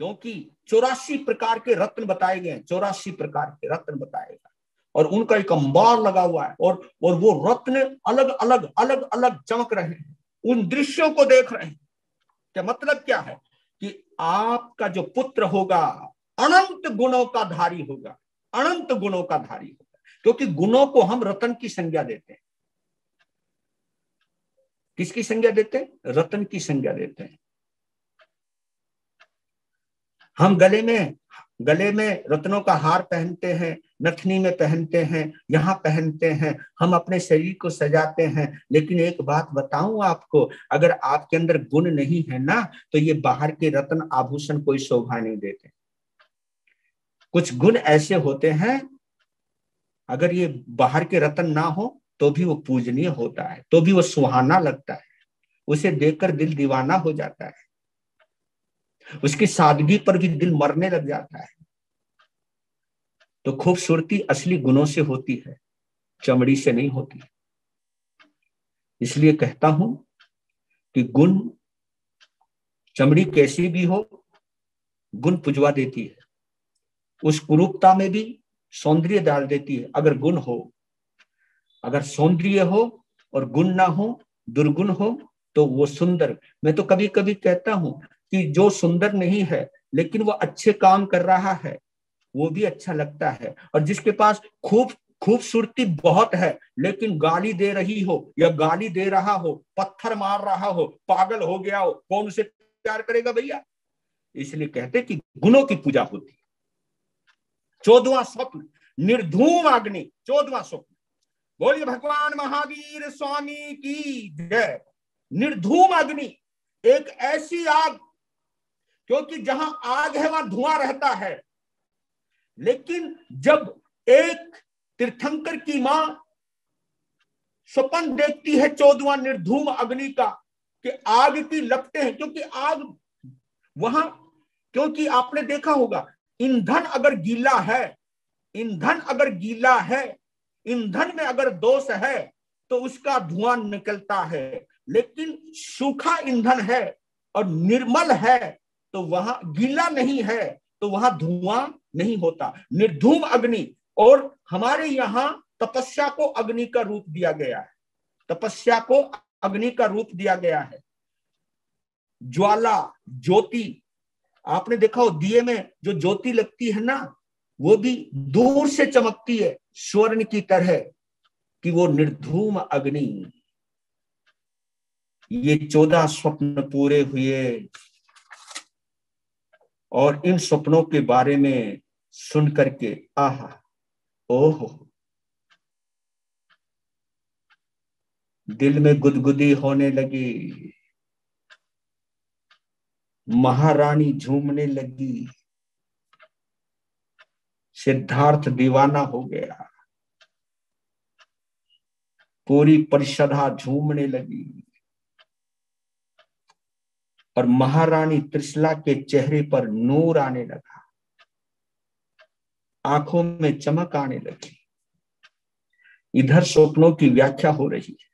क्योंकि 84 प्रकार के रत्न बताए गए हैं, 84 प्रकार के रत्न बताएगा, और उनका एक अंबार लगा हुआ है, और वो रत्न अलग अलग अलग अलग चमक रहे हैं, उन दृश्यों को देख रहे हैं। क्या मतलब क्या है कि आपका जो पुत्र होगा अनंत गुणों का धारी होगा, अनंत गुणों का धारी होगा, क्योंकि गुणों को हम रत्न की संज्ञा देते हैं। किसकी संज्ञा देते हैं? रत्न की संज्ञा देते हैं। हम गले में रत्नों का हार पहनते हैं, नथनी में पहनते हैं, यहाँ पहनते हैं, हम अपने शरीर को सजाते हैं। लेकिन एक बात बताऊं आपको, अगर आपके अंदर गुण नहीं है ना, तो ये बाहर के रत्न आभूषण कोई शोभा नहीं देते। कुछ गुण ऐसे होते हैं, अगर ये बाहर के रत्न ना हो तो भी वो पूजनीय होता है, तो भी वो सुहाना लगता है, उसे देखकर दिल दीवाना हो जाता है, उसकी सादगी पर भी दिल मरने लग जाता है। तो खूबसूरती असली गुणों से होती है, चमड़ी से नहीं होती। इसलिए कहता हूं कि गुण, चमड़ी कैसी भी हो, गुण पुजवा देती है, उस कुरूपता में भी सौंदर्य डाल देती है। अगर गुण हो, अगर सौंदर्य हो और गुण ना हो, दुर्गुण हो, तो वो सुंदर, मैं तो कभी कभी कहता हूं कि जो सुंदर नहीं है लेकिन वो अच्छे काम कर रहा है वो भी अच्छा लगता है, और जिसके पास खूबसूरती बहुत है लेकिन गाली दे रही हो या गाली दे रहा हो, पत्थर मार रहा हो, पागल हो गया हो, कौन उसे प्यार करेगा भैया? इसलिए कहते कि गुणों की पूजा होती है। 14वां स्वप्न, निर्धूम अग्नि। 14वां स्वप्न, बोलिए भगवान महावीर स्वामी की जय। निर्धूम अग्नि, एक ऐसी आग, क्योंकि जहां आग है वहां धुआं रहता है, लेकिन जब एक तीर्थंकर की मां स्वप्न देखती है 14वां निर्धूम अग्नि का, कि आग की लपटें हैं, क्योंकि आग वहां, क्योंकि आपने देखा होगा ईंधन अगर गीला है, ईंधन अगर गीला है, ईंधन में अगर दोष है तो उसका धुआं निकलता है, लेकिन सूखा ईंधन है और निर्मल है तो वहां, गीला नहीं है तो वहां धुआं नहीं होता। निर्धूम अग्नि, और हमारे यहां तपस्या को अग्नि का रूप दिया गया है, तपस्या को अग्नि का रूप दिया गया है। ज्वाला, ज्योति, आपने देखा हो दिए में जो ज्योति लगती है ना, वो भी दूर से चमकती है स्वर्ण की तरह, कि वो निर्धूम अग्नि। ये 14 स्वप्न पूरे हुए, और इन स्वप्नों के बारे में सुन करके आहा, ओहो, दिल में गुदगुदी होने लगी, महारानी झूमने लगी, सिद्धार्थ दीवाना हो गया, पूरी परिषदा झूमने लगी, और महारानी त्रिशला के चेहरे पर नूर आने लगा, आंखों में चमक आने लगी। इधर स्वप्नों की व्याख्या हो रही है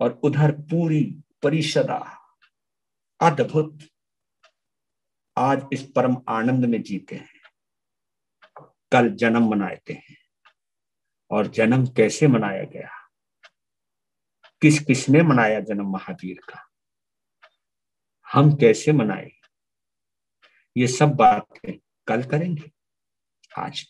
और उधर पूरी परिषदा, अद्भुत। आज इस परम आनंद में जीते हैं, कल जन्म मनाते हैं, और जन्म कैसे मनाया गया, किस किसने मनाया जन्म महावीर का, हम कैसे मनाए, ये सब बातें कल करेंगे। आज